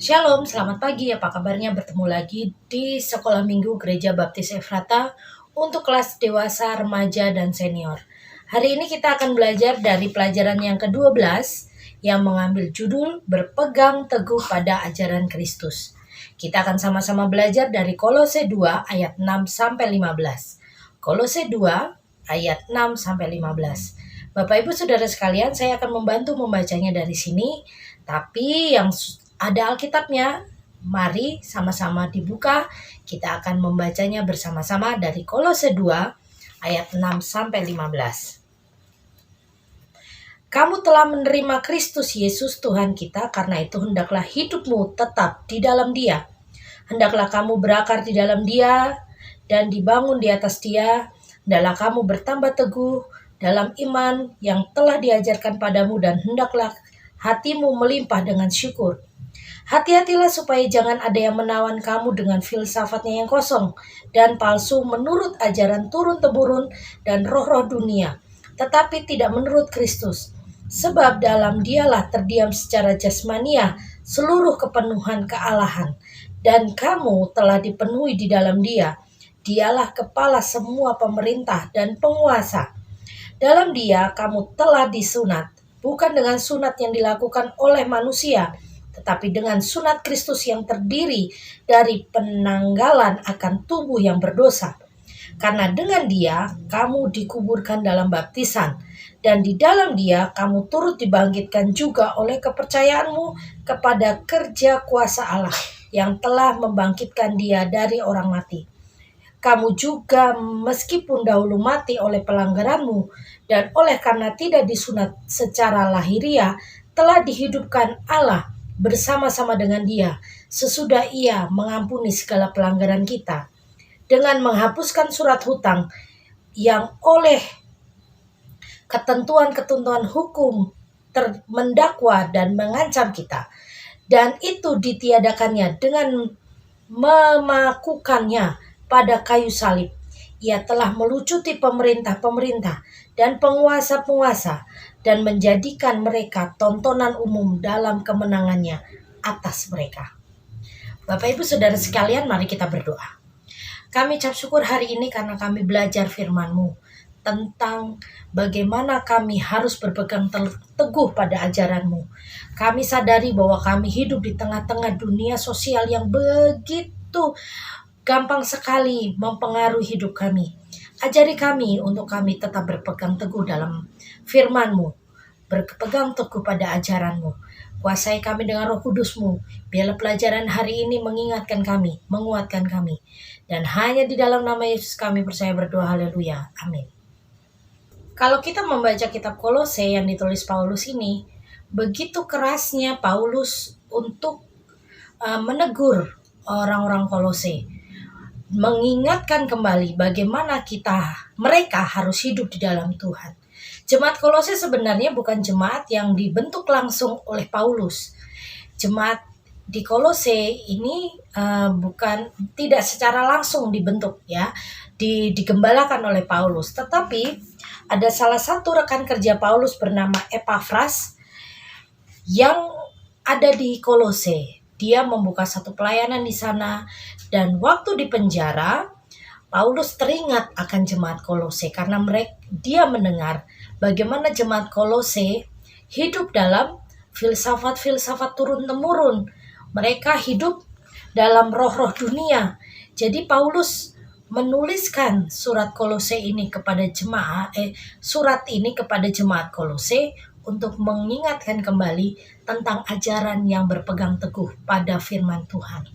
Shalom, selamat pagi. Apa kabarnya? Bertemu lagi di Sekolah Minggu Gereja Baptis Efrata untuk kelas dewasa, remaja, dan senior. Hari ini kita akan belajar dari pelajaran yang ke-12 yang mengambil judul Berpegang Teguh pada Ajaran Kristus. Kita akan sama-sama belajar dari Kolose 2 ayat 6-15. Kolose 2 ayat 6-15. Bapak Ibu Saudara sekalian, saya akan membantu membacanya dari sini, tapi yang ada Alkitabnya, mari sama-sama dibuka. Kita akan membacanya bersama-sama dari Kolose 2 ayat 6-15. Kamu telah menerima Kristus Yesus Tuhan kita, karena itu hendaklah hidupmu tetap di dalam Dia. Hendaklah kamu berakar di dalam Dia dan dibangun di atas Dia. Hendaklah kamu bertambah teguh dalam iman yang telah diajarkan padamu, dan hendaklah hatimu melimpah dengan syukur. Hati-hatilah supaya jangan ada yang menawan kamu dengan filsafatnya yang kosong dan palsu menurut ajaran turun-temurun dan roh-roh dunia, tetapi tidak menurut Kristus. Sebab dalam Dialah terdiam secara jasmania seluruh kepenuhan kealahan, dan kamu telah dipenuhi di dalam Dia. Dialah kepala semua pemerintah dan penguasa. Dalam Dia kamu telah disunat, bukan dengan sunat yang dilakukan oleh manusia, tetapi dengan sunat Kristus yang terdiri dari penanggalan akan tubuh yang berdosa. Karena dengan Dia kamu dikuburkan dalam baptisan, dan di dalam Dia kamu turut dibangkitkan juga oleh kepercayaanmu kepada kerja kuasa Allah yang telah membangkitkan Dia dari orang mati. Kamu juga meskipun dahulu mati oleh pelanggaranmu dan oleh karena tidak disunat secara lahiriah, telah dihidupkan Allah bersama-sama dengan Dia sesudah Ia mengampuni segala pelanggaran kita, dengan menghapuskan surat hutang yang oleh ketentuan-ketentuan hukum mendakwa dan mengancam kita, dan itu ditiadakannya dengan memakukannya pada kayu salib. Ia telah melucuti pemerintah-pemerintah dan penguasa-penguasa dan menjadikan mereka tontonan umum dalam kemenangannya atas mereka. Bapak Ibu Saudara sekalian, mari kita berdoa. Kami ucap syukur hari ini karena kami belajar firman-Mu tentang bagaimana kami harus berpegang teguh pada ajaran-Mu. Kami sadari bahwa kami hidup di tengah-tengah dunia sosial yang begitu gampang sekali mempengaruhi hidup kami. Ajari kami untuk kami tetap berpegang teguh dalam firman-Mu, berpegang teguh pada ajaran-Mu. Kuasai kami dengan Roh Kudus-Mu. Biarlah pelajaran hari ini mengingatkan kami, menguatkan kami. Dan hanya di dalam nama Yesus kami percaya berdoa, haleluya, amin. Kalau kita membaca kitab Kolose yang ditulis Paulus ini, begitu kerasnya Paulus untuk menegur orang-orang Kolose, mengingatkan kembali bagaimana mereka harus hidup di dalam Tuhan. Jemaat Kolose sebenarnya bukan jemaat yang dibentuk langsung oleh Paulus. Jemaat di Kolose ini tidak secara langsung dibentuk, ya, digembalakan oleh Paulus, tetapi ada salah satu rekan kerja Paulus bernama Epafras yang ada di Kolose. Dia membuka satu pelayanan di sana, dan waktu di penjara Paulus teringat akan jemaat Kolose karena dia mendengar bagaimana jemaat Kolose hidup dalam filsafat-filsafat turun-temurun. Mereka hidup dalam roh-roh dunia. Jadi Paulus menuliskan surat ini kepada jemaat Kolose untuk mengingatkan kembali tentang ajaran yang berpegang teguh pada firman Tuhan.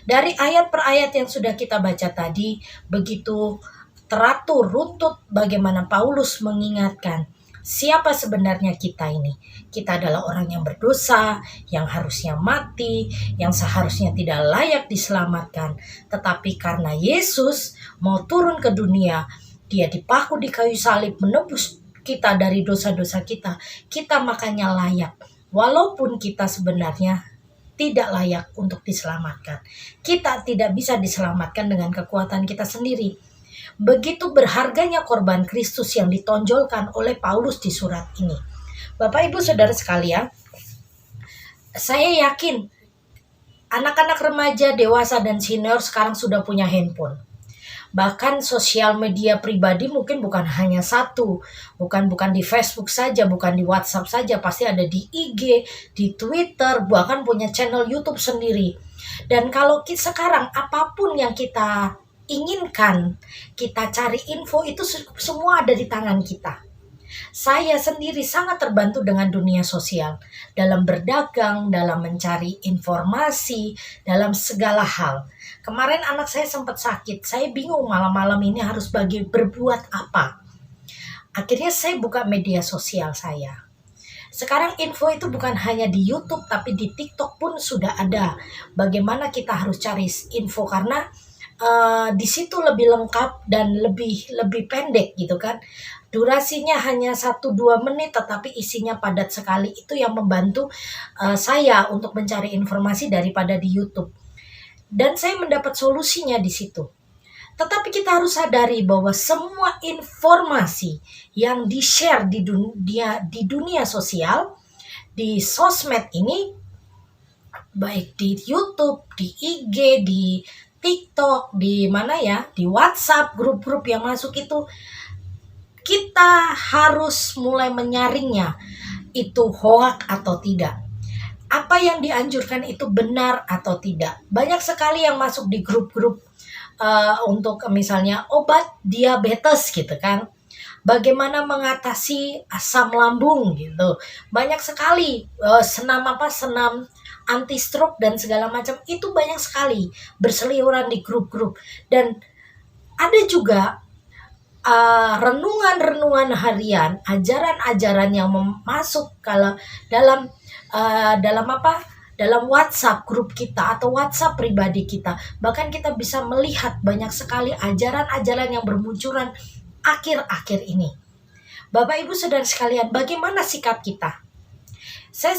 Dari ayat per ayat yang sudah kita baca tadi, begitu teratur runtut bagaimana Paulus mengingatkan siapa sebenarnya kita ini. Kita adalah orang yang berdosa, yang harusnya mati, yang seharusnya tidak layak diselamatkan. Tetapi karena Yesus mau turun ke dunia, Dia dipaku di kayu salib menebus kita dari dosa-dosa kita. Kita makanya layak, walaupun kita sebenarnya tidak layak untuk diselamatkan. Kita tidak bisa diselamatkan dengan kekuatan kita sendiri. Begitu berharganya korban Kristus yang ditonjolkan oleh Paulus di surat ini. Bapak Ibu Saudara sekalian, saya yakin Anak-anak remaja, dewasa, dan senior sekarang sudah punya handphone. Bahkan sosial media pribadi mungkin bukan hanya satu, bukan di Facebook saja, bukan di WhatsApp saja, pasti ada di IG, di Twitter, bahkan punya channel YouTube sendiri. Dan kalau sekarang apapun yang kita inginkan, kita cari info itu semua ada di tangan kita. Saya sendiri sangat terbantu dengan dunia sosial dalam berdagang, dalam mencari informasi, dalam segala hal. Kemarin anak saya sempat sakit, saya bingung malam-malam ini harus berbuat apa. Akhirnya saya buka media sosial saya. Sekarang info itu bukan hanya di YouTube, tapi di TikTok pun sudah ada. Bagaimana kita harus cari info, karena di situ lebih lengkap dan lebih pendek gitu kan. Durasinya hanya 1-2 menit tetapi isinya padat sekali. Itu yang membantu saya untuk mencari informasi daripada di YouTube. Dan saya mendapat solusinya di situ. Tetapi kita harus sadari bahwa semua informasi yang di-share di dunia sosial, di sosmed ini, baik di YouTube, di IG, di TikTok, di mana ya, di WhatsApp, grup-grup yang masuk itu, kita harus mulai menyaringnya, itu hoak atau tidak. Apa yang dianjurkan itu benar atau tidak. Banyak sekali yang masuk di grup-grup untuk misalnya obat diabetes gitu kan. Bagaimana mengatasi asam lambung gitu. Banyak sekali senam anti stroke dan segala macam itu banyak sekali berseliweran di grup-grup. Dan ada juga renungan-renungan harian, ajaran-ajaran yang masuk kalau dalam dalam WhatsApp grup kita atau WhatsApp pribadi kita. Bahkan kita bisa melihat banyak sekali ajaran-ajaran yang bermunculan akhir-akhir ini. Bapak Ibu Saudara sekalian, bagaimana sikap kita? Saya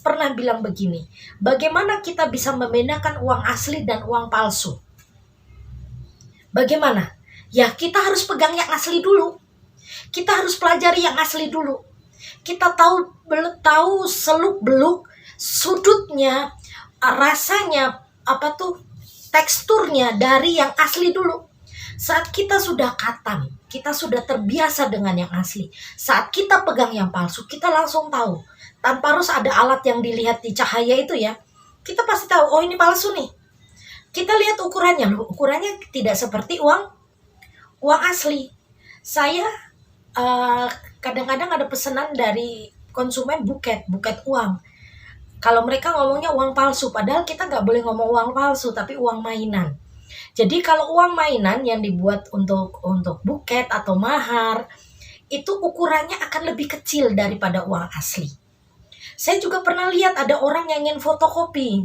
pernah bilang begini, bagaimana kita bisa membedakan uang asli dan uang palsu? Bagaimana? Ya, kita harus pegang yang asli dulu. Kita harus pelajari yang asli dulu. Kita tahu seluk-beluk sudutnya, rasanya, teksturnya dari yang asli dulu. Saat kita sudah khatam, kita sudah terbiasa dengan yang asli. Saat kita pegang yang palsu, kita langsung tahu. Tanpa harus ada alat yang dilihat di cahaya itu ya. Kita pasti tahu, oh ini palsu nih. Kita lihat ukurannya, ukurannya tidak seperti uang asli. Saya kadang-kadang ada pesanan dari konsumen buket uang. Kalau mereka ngomongnya uang palsu, padahal kita nggak boleh ngomong uang palsu, tapi uang mainan. Jadi kalau uang mainan yang dibuat untuk buket atau mahar, itu ukurannya akan lebih kecil daripada uang asli. Saya juga pernah lihat ada orang yang ingin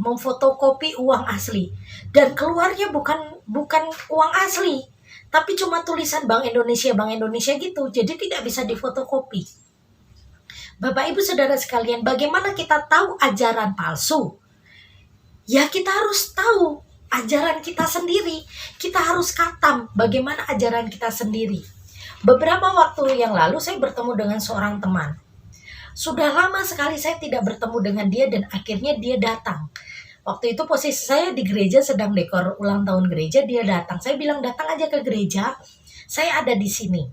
memfotokopi uang asli, dan keluarnya bukan uang asli, tapi cuma tulisan Bank Indonesia gitu, jadi tidak bisa difotokopi. Bapak Ibu Saudara sekalian, bagaimana kita tahu ajaran palsu? Ya, kita harus tahu ajaran kita sendiri. Kita harus khatam bagaimana ajaran kita sendiri. Beberapa waktu yang lalu saya bertemu dengan seorang teman. Sudah lama sekali saya tidak bertemu dengan dia, dan akhirnya dia datang. Waktu itu posisi saya di gereja sedang dekor ulang tahun gereja, dia datang. Saya bilang, datang aja ke gereja, saya ada di sini.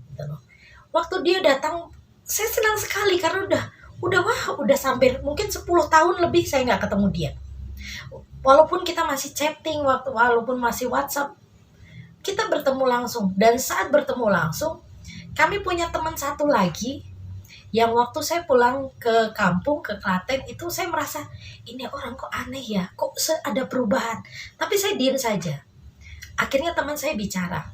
Waktu dia datang, saya senang sekali karena udah sampai mungkin 10 tahun lebih saya nggak ketemu dia. Walaupun kita masih chatting, walaupun masih WhatsApp, kita bertemu langsung. Dan saat bertemu langsung, kami punya teman satu lagi yang waktu saya pulang ke kampung, ke Klaten, itu saya merasa, ini orang kok aneh ya, kok ada perubahan. Tapi saya diam saja. Akhirnya teman saya bicara,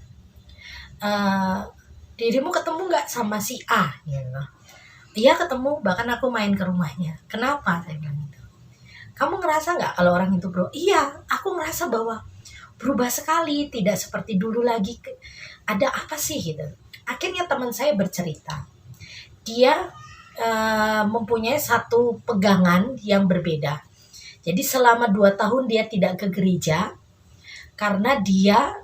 dirimu ketemu gak sama si A? Iya ketemu, bahkan aku main ke rumahnya. Kenapa? Saya bilang gitu. Kamu ngerasa gak kalau orang itu bro? Iya, aku ngerasa bahwa berubah sekali, tidak seperti dulu lagi. Ada apa sih gitu. Akhirnya teman saya bercerita, dia mempunyai satu pegangan yang berbeda. Jadi selama 2 tahun dia tidak ke gereja karena dia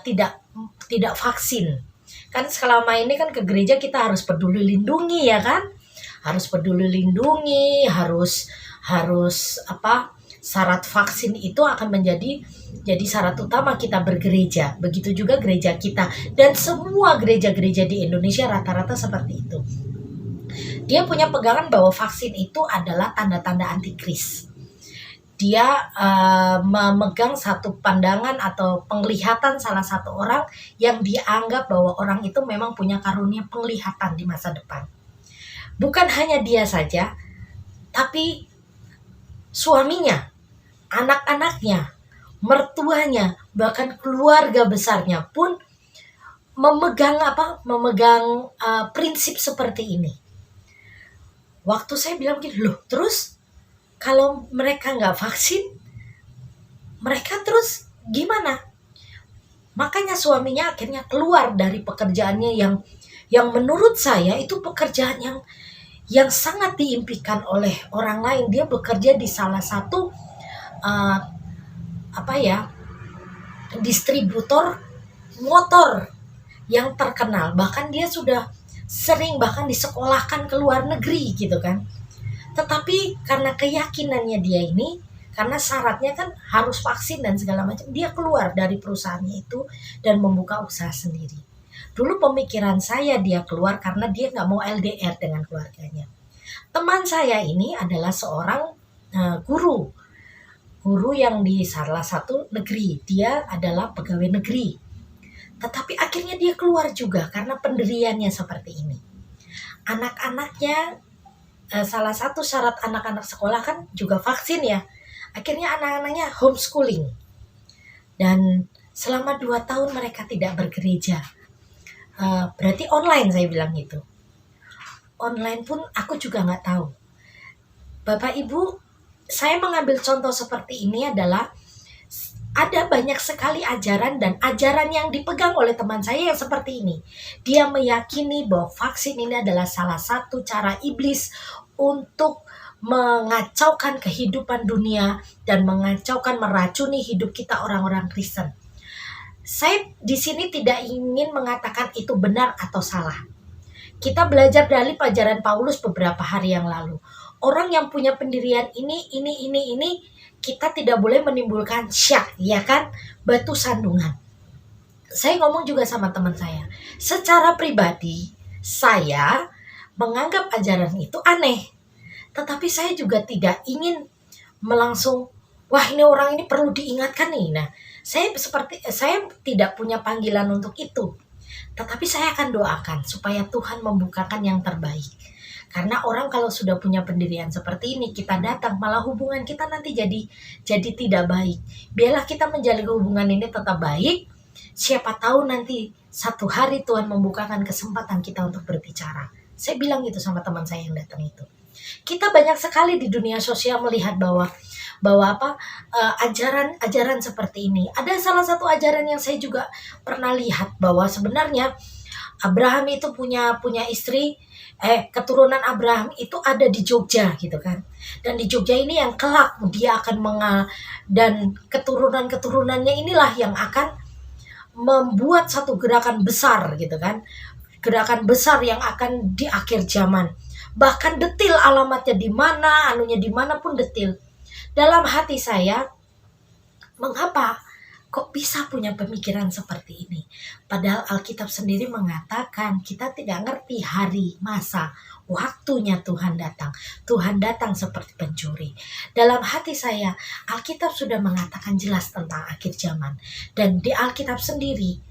tidak vaksin. Kan selama ini kan ke gereja kita harus peduli lindungi ya kan? Harus peduli lindungi, harus Syarat vaksin itu akan jadi syarat utama kita bergereja. Begitu juga gereja kita dan semua gereja-gereja di Indonesia rata-rata seperti itu. Dia punya pegangan bahwa vaksin itu adalah tanda-tanda antikris. Dia memegang satu pandangan atau penglihatan salah satu orang yang dianggap bahwa orang itu memang punya karunia penglihatan di masa depan. Bukan hanya dia saja, tapi suaminya, anak-anaknya, mertuanya, bahkan keluarga besarnya pun memegang prinsip seperti ini. Waktu saya bilang gitu, loh terus kalau mereka nggak vaksin, mereka terus gimana? Makanya suaminya akhirnya keluar dari pekerjaannya yang menurut saya itu pekerjaan yang sangat diimpikan oleh orang lain. Dia bekerja di salah satu distributor motor yang terkenal. Bahkan dia sudah sering bahkan disekolahkan ke luar negeri gitu kan. Tetapi karena keyakinannya dia ini, karena syaratnya kan harus vaksin dan segala macam, dia keluar dari perusahaannya itu dan membuka usaha sendiri. Dulu pemikiran saya dia keluar karena dia nggak mau LDR dengan keluarganya. Teman saya ini adalah seorang guru yang di salah satu negeri. Dia adalah pegawai negeri. Tetapi akhirnya dia keluar juga karena pendiriannya seperti ini. Anak-anaknya, salah satu syarat anak-anak sekolah kan juga vaksin ya. Akhirnya anak-anaknya homeschooling. Dan selama 2 tahun mereka tidak bergereja. Berarti online saya bilang gitu. Online pun aku juga nggak tahu. Bapak Ibu, saya mengambil contoh seperti ini adalah ada banyak sekali ajaran dan ajaran yang dipegang oleh teman saya yang seperti ini. Dia meyakini bahwa vaksin ini adalah salah satu cara iblis untuk mengacaukan kehidupan dunia dan mengacaukan, meracuni hidup kita orang-orang Kristen. Saya di sini tidak ingin mengatakan itu benar atau salah. Kita belajar dari ajaran Paulus beberapa hari yang lalu. Orang yang punya pendirian ini, kita tidak boleh menimbulkan syak, ya kan? Batu sandungan. Saya ngomong juga sama teman saya. Secara pribadi, saya menganggap ajaran itu aneh. Tetapi saya juga tidak ingin melangsung, wah ini orang ini perlu diingatkan nih. Nah, saya tidak punya panggilan untuk itu. Tetapi saya akan doakan supaya Tuhan membukakan yang terbaik. Karena orang kalau sudah punya pendirian seperti ini, kita datang, malah hubungan kita nanti jadi tidak baik. Biarlah kita menjalin hubungan ini tetap baik. Siapa tahu nanti satu hari Tuhan membukakan kesempatan kita untuk berbicara. Saya bilang gitu sama teman saya yang datang itu. Kita banyak sekali di dunia sosial melihat bahwa ajaran seperti ini. Ada salah satu ajaran yang saya juga pernah lihat bahwa sebenarnya Abraham itu punya istri, keturunan Abraham itu ada di Jogja gitu kan. Dan di Jogja ini yang kelak dia akan dan keturunan-keturunannya inilah yang akan membuat satu gerakan besar gitu kan. Gerakan besar yang akan di akhir zaman. Bahkan detil alamatnya di mana, anunya di mana pun detil. Dalam hati saya, mengapa kok bisa punya pemikiran seperti ini? Padahal Alkitab sendiri mengatakan kita tidak ngerti hari, masa, waktunya Tuhan datang. Tuhan datang seperti pencuri. Dalam hati saya, Alkitab sudah mengatakan jelas tentang akhir zaman. Dan di Alkitab sendiri,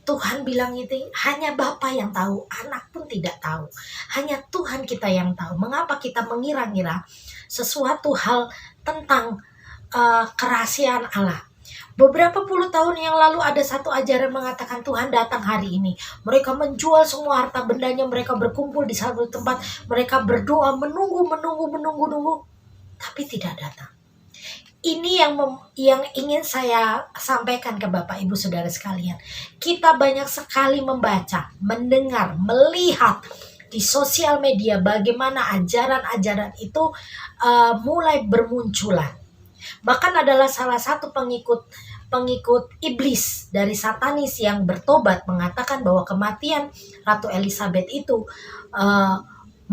Tuhan bilang itu hanya Bapa yang tahu, anak pun tidak tahu. Hanya Tuhan kita yang tahu. Mengapa kita mengira-ngira sesuatu hal tentang kerahasiaan Allah. Beberapa puluh tahun yang lalu ada satu ajaran mengatakan Tuhan datang hari ini. Mereka menjual semua harta bendanya, mereka berkumpul di satu tempat, mereka berdoa, menunggu, tapi tidak datang. Ini yang ingin saya sampaikan ke Bapak Ibu Saudara sekalian. Kita banyak sekali membaca, mendengar, melihat di sosial media bagaimana ajaran-ajaran itu mulai bermunculan. Bahkan adalah salah satu pengikut iblis dari satanis yang bertobat mengatakan bahwa kematian Ratu Elizabeth itu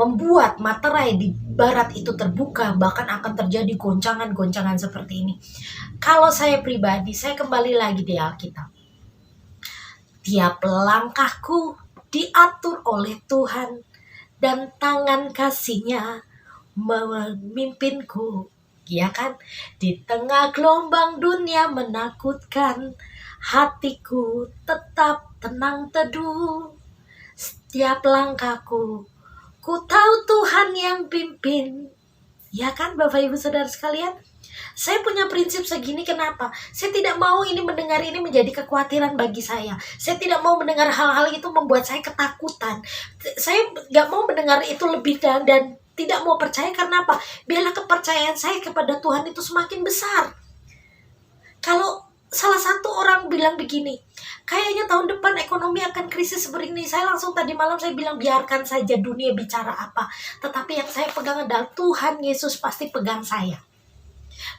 membuat materai di barat itu terbuka, bahkan akan terjadi goncangan-goncangan seperti ini. Kalau saya pribadi, saya kembali lagi di Alkitab. Tiap langkahku diatur oleh Tuhan, dan tangan kasih-Nya memimpinku. Ya kan? Di tengah gelombang dunia menakutkan, hatiku tetap tenang teduh. Setiap langkahku, ku tahu Tuhan yang pimpin. Ya kan Bapak Ibu Saudara sekalian? Saya punya prinsip segini, kenapa? Saya tidak mau ini mendengar ini menjadi kekhawatiran bagi saya. Saya tidak mau mendengar hal-hal itu membuat saya ketakutan. Saya gak mau mendengar itu lebih dan tidak mau percaya, karena apa? Biarlah kepercayaan saya kepada Tuhan itu semakin besar. Kalau salah satu orang bilang begini, kayaknya tahun depan ekonomi akan krisis seperti ini, saya langsung tadi malam saya bilang biarkan saja dunia bicara apa. Tetapi yang saya pegang adalah Tuhan Yesus pasti pegang saya.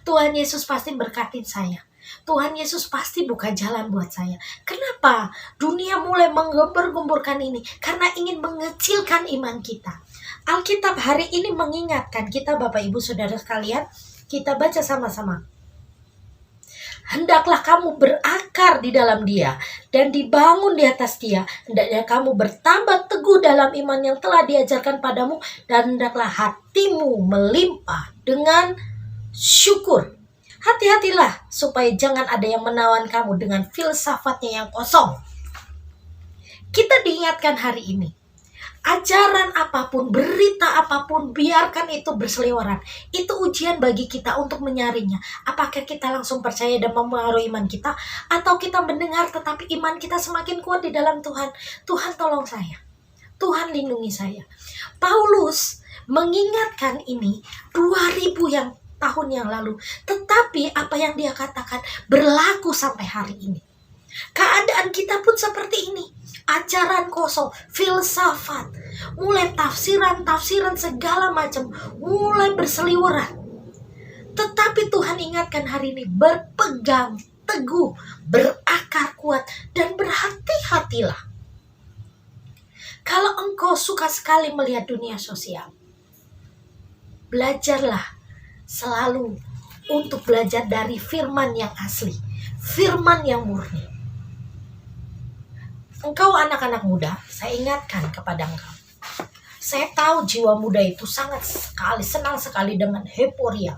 Tuhan Yesus pasti berkatin saya. Tuhan Yesus pasti buka jalan buat saya. Kenapa? Dunia mulai menggembur-gemburkan ini karena ingin mengecilkan iman kita. Alkitab hari ini mengingatkan kita, Bapak Ibu Saudara sekalian, kita baca sama-sama. Hendaklah kamu berakar di dalam Dia dan dibangun di atas Dia. Hendaknya kamu bertambah teguh dalam iman yang telah diajarkan padamu, dan hendaklah hatimu melimpah dengan syukur. Hati-hatilah supaya jangan ada yang menawan kamu dengan filsafatnya yang kosong. Kita diingatkan hari ini, ajaran apapun, berita apapun, biarkan itu berseliweran. Itu ujian bagi kita untuk menyaringnya. Apakah kita langsung percaya dan mempengaruhi iman kita, atau kita mendengar tetapi iman kita semakin kuat di dalam Tuhan. Tuhan tolong saya, Tuhan lindungi saya. Paulus mengingatkan ini 2000 tahun yang lalu, tetapi apa yang dia katakan berlaku sampai hari ini. Keadaan kita pun seperti ini. Ajaran kosong, filsafat, mulai tafsiran segala macam mulai berseliweran. Tetapi Tuhan ingatkan hari ini, berpegang teguh, berakar kuat, dan berhati-hatilah. Kalau engkau suka sekali melihat dunia sosial, belajarlah selalu untuk belajar dari firman yang asli, firman yang murni. Engkau anak-anak muda, saya ingatkan kepada engkau. Saya tahu jiwa muda itu senang sekali dengan euforia.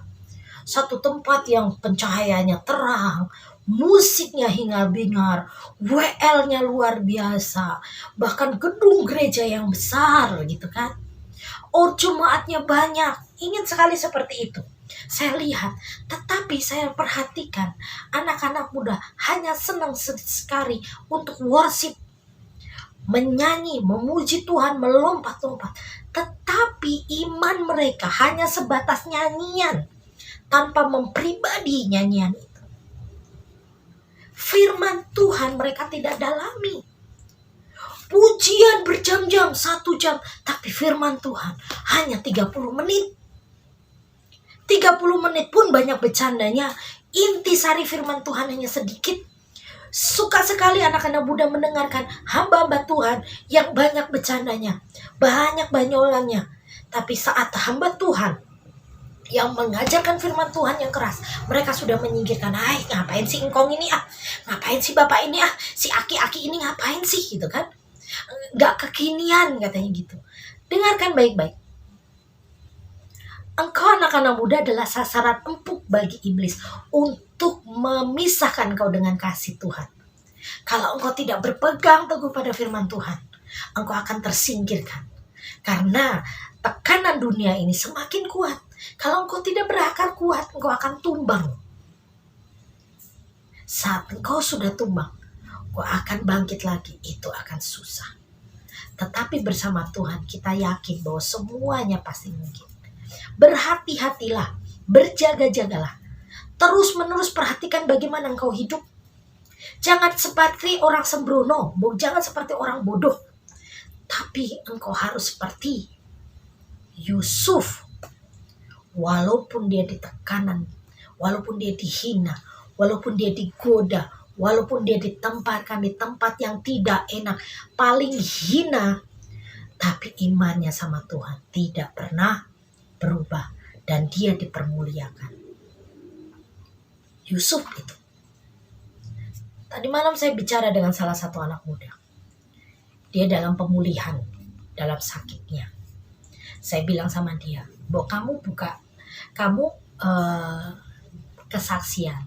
Satu tempat yang pencahayaannya terang, musiknya hingar-bingar, WL-nya luar biasa, bahkan gedung gereja yang besar gitu kan. Jemaatnya banyak, ingin sekali seperti itu. Saya lihat, tetapi saya perhatikan anak-anak muda hanya senang sekali untuk worship, menyanyi, memuji Tuhan, melompat-lompat. Tetapi iman mereka hanya sebatas nyanyian, tanpa mempribadi nyanyian itu. Firman Tuhan mereka tidak dalami. Pujian berjam-jam, 1 jam, tapi firman Tuhan hanya 30 menit. 30 menit pun banyak bercandanya. Intisari firman Tuhan hanya sedikit. Suka sekali anak-anak muda mendengarkan hamba-hamba Tuhan yang banyak bercandanya, banyak banyolannya. Tapi saat hamba Tuhan yang mengajarkan firman Tuhan yang keras, mereka sudah menyingkirkan. Ngapain sih engkong ini ngapain sih bapak ini si aki-aki ini ngapain sih gitu kan. Gak kekinian katanya gitu. Dengarkan baik-baik. Engkau anak-anak muda adalah sasaran empuk bagi iblis untuk memisahkan engkau dengan kasih Tuhan. Kalau engkau tidak berpegang teguh pada firman Tuhan, engkau akan tersingkirkan. Karena tekanan dunia ini semakin kuat. Kalau engkau tidak berakar kuat, engkau akan tumbang. Saat engkau sudah tumbang, engkau akan bangkit lagi. Itu akan susah. Tetapi bersama Tuhan kita yakin bahwa semuanya pasti mungkin. Berhati-hatilah, berjaga-jagalah. Terus-menerus perhatikan bagaimana engkau hidup. Jangan seperti orang sembrono, jangan seperti orang bodoh. Tapi engkau harus seperti Yusuf. Walaupun dia ditekanan, walaupun dia dihina, walaupun dia digoda, walaupun dia ditempatkan di tempat yang tidak enak, paling hina, Tapi imannya sama Tuhan tidak pernah berubah dan dia dipermuliakan. Yusuf itu. Tadi malam saya bicara dengan salah satu anak muda. Dia dalam pemulihan, dalam sakitnya. Saya bilang sama dia, "Bo, kamu kesaksian.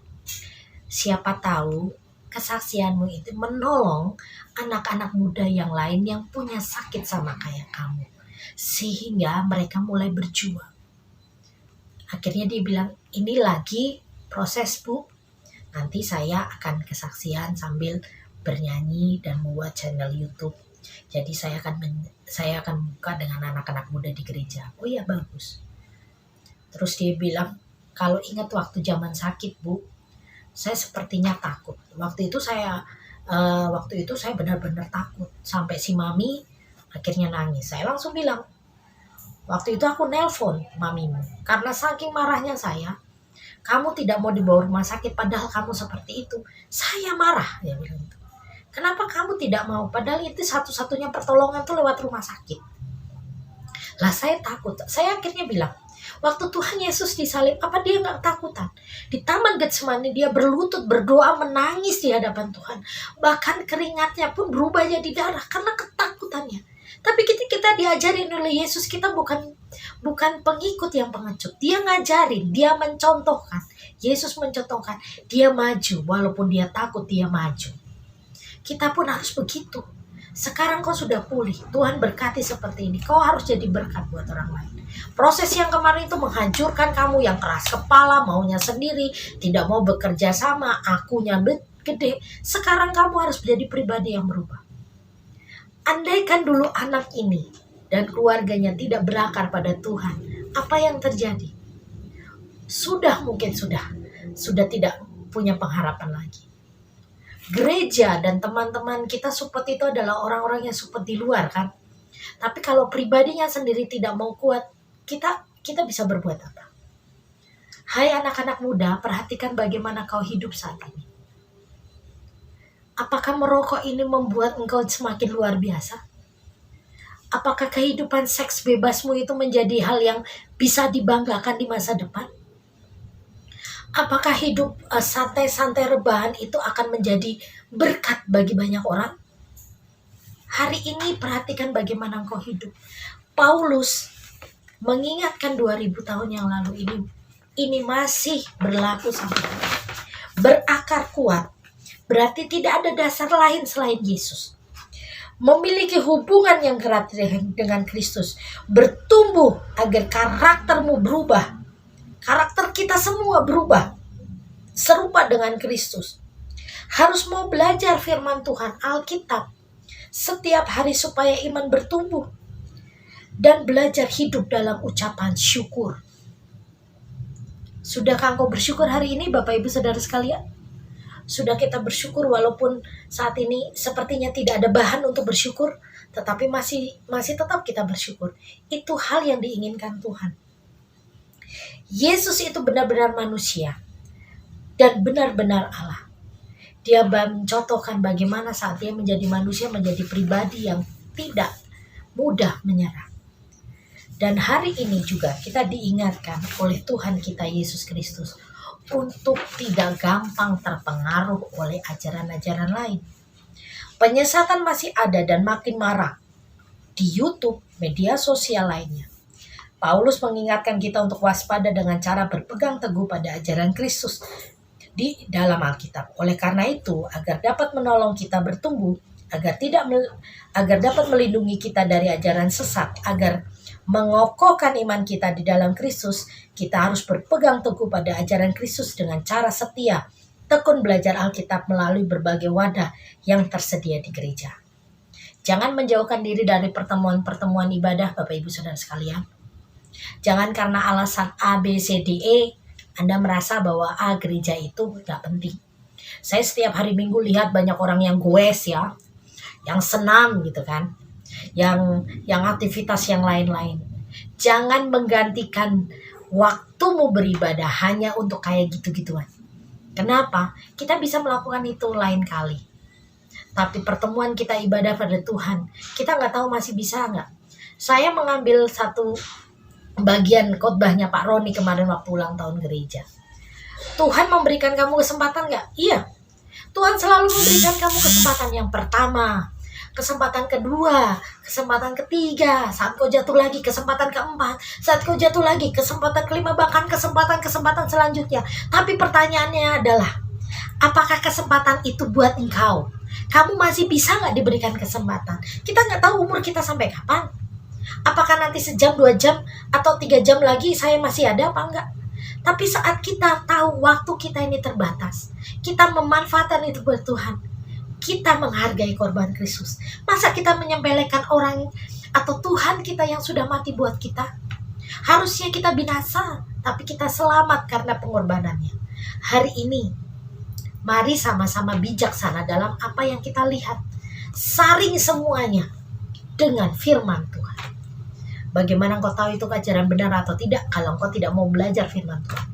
Siapa tahu kesaksianmu itu menolong anak-anak muda yang lain yang punya sakit sama kayak kamu. Sehingga mereka mulai berjuang." Akhirnya dia bilang, "Ini lagi proses, Bu. Nanti saya akan kesaksian sambil bernyanyi dan membuat channel YouTube. Jadi saya akan buka dengan anak-anak muda di gereja." Oh ya, bagus. Terus dia bilang, "Kalau ingat waktu zaman sakit, Bu, saya sepertinya takut. Waktu itu saya benar-benar takut sampai si mami akhirnya nangis." Saya langsung bilang, "Waktu itu aku nelpon mamimu karena saking marahnya saya. Kamu tidak mau dibawa rumah sakit padahal kamu seperti itu. Saya marah," dia bilang itu. "Kenapa kamu tidak mau? Padahal itu satu-satunya pertolongan tuh lewat rumah sakit." Lah saya takut. Saya akhirnya bilang, waktu Tuhan Yesus disalib, apa dia nggak takutan? Di Taman Getsemani dia berlutut, berdoa, menangis di hadapan Tuhan. Bahkan keringatnya pun berubah jadi darah karena ketakutannya. Tapi kita diajarin oleh Yesus, kita bukan pengikut yang pengecut. Dia ngajarin, dia mencontohkan. Yesus mencontohkan, dia maju. Walaupun dia takut, dia maju. Kita pun harus begitu. Sekarang kau sudah pulih, Tuhan berkati seperti ini. Kau harus jadi berkat buat orang lain. Proses yang kemarin itu menghancurkan kamu, yang keras kepala, maunya sendiri, tidak mau bekerja sama, akunya gede. Sekarang kamu harus menjadi pribadi yang berubah. Andaikan dulu anak ini dan keluarganya tidak berakar pada Tuhan, apa yang terjadi? Mungkin sudah tidak punya pengharapan lagi. Gereja dan teman-teman kita support itu adalah orang-orang yang support di luar kan. Tapi kalau pribadinya sendiri tidak mau kuat, kita bisa berbuat apa? Hai anak-anak muda, perhatikan bagaimana kau hidup saat ini. Apakah merokok ini membuat engkau semakin luar biasa? Apakah kehidupan seks bebasmu itu menjadi hal yang bisa dibanggakan di masa depan? Apakah hidup santai-santai rebahan itu akan menjadi berkat bagi banyak orang? Hari ini perhatikan bagaimana engkau hidup. Paulus mengingatkan 2000 tahun yang lalu ini masih berlaku sampai hari ini. Berakar kuat berarti tidak ada dasar lain selain Yesus. Memiliki hubungan yang erat dengan Kristus, bertumbuh agar karaktermu berubah. Karakter kita semua berubah serupa dengan Kristus. Harus mau belajar firman Tuhan, Alkitab setiap hari supaya iman bertumbuh. Dan belajar hidup dalam ucapan syukur. Sudahkah engkau bersyukur hari ini Bapak Ibu Saudara sekalian? Sudah kita bersyukur walaupun saat ini sepertinya tidak ada bahan untuk bersyukur, tetapi masih tetap kita bersyukur. Itu hal yang diinginkan Tuhan. Yesus itu benar-benar manusia dan benar-benar Allah. Dia mencontohkan bagaimana saat dia menjadi manusia, menjadi pribadi yang tidak mudah menyerah. Dan hari ini juga kita diingatkan oleh Tuhan kita Yesus Kristus untuk tidak gampang terpengaruh oleh ajaran-ajaran lain. Penyesatan masih ada dan makin marak di YouTube, media sosial lainnya. Paulus mengingatkan kita untuk waspada dengan cara berpegang teguh pada ajaran Kristus di dalam Alkitab. Oleh karena itu, agar dapat menolong kita bertumbuh, agar dapat melindungi kita dari ajaran sesat, agar mengokohkan iman kita di dalam Kristus, kita harus berpegang teguh pada ajaran Kristus dengan cara setia, tekun belajar Alkitab melalui berbagai wadah yang tersedia di gereja. Jangan menjauhkan diri dari pertemuan-pertemuan ibadah Bapak Ibu Saudara sekalian. Jangan karena alasan A, B, C, D, E, Anda merasa bahwa gereja itu gak penting. Saya setiap hari Minggu lihat banyak orang yang goes ya, yang senam gitu kan, yang aktivitas yang lain-lain. Jangan menggantikan waktumu beribadah hanya untuk kayak gitu-gituan. Kenapa? Kita bisa melakukan itu lain kali. Tapi pertemuan kita ibadah pada Tuhan, kita gak tahu masih bisa gak. Saya mengambil satu bagian khotbahnya Pak Roni kemarin waktu ulang tahun gereja. Tuhan memberikan kamu kesempatan gak? Iya. Tuhan selalu memberikan kamu kesempatan yang pertama, kesempatan kedua, kesempatan ketiga, saat kau jatuh lagi, kesempatan keempat, saat kau jatuh lagi, kesempatan kelima, bahkan kesempatan selanjutnya. Tapi pertanyaannya adalah, apakah kesempatan itu buat engkau? Kamu masih bisa gak diberikan kesempatan? Kita gak tahu umur kita sampai kapan. Apakah nanti sejam, 2 jam, atau 3 jam lagi saya masih ada apa enggak? Tapi saat kita tahu waktu kita ini terbatas, kita memanfaatkan itu buat Tuhan, kita menghargai korban Kristus. Masa kita menyepelekan orang atau Tuhan kita yang sudah mati buat kita? Harusnya kita binasa, tapi kita selamat karena pengorbanannya. Hari ini, mari sama-sama bijaksana dalam apa yang kita lihat. Saring semuanya dengan firman Tuhan. Bagaimana engkau tahu itu ajaran benar atau tidak kalau engkau tidak mau belajar firman Tuhan?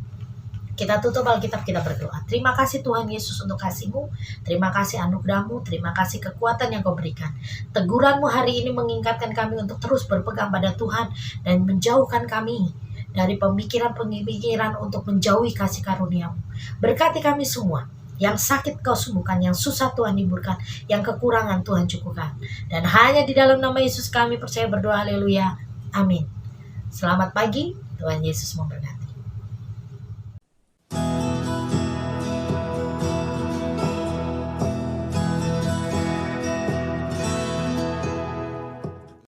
Kita tutup Alkitab, kita berdoa. Terima kasih Tuhan Yesus untuk kasih-Mu. Terima kasih anugerah-Mu. Terima kasih kekuatan yang Kau berikan. Teguran-Mu hari ini mengingatkan kami untuk terus berpegang pada Tuhan dan menjauhkan kami dari pemikiran-pemikiran untuk menjauhi kasih karunia-Mu. Berkati kami semua. Yang sakit Kau sembuhkan, yang susah Tuhan hiburkan, yang kekurangan Tuhan cukupkan. Dan hanya di dalam nama Yesus kami percaya berdoa, haleluya. Amin. Selamat pagi, Tuhan Yesus memberkati.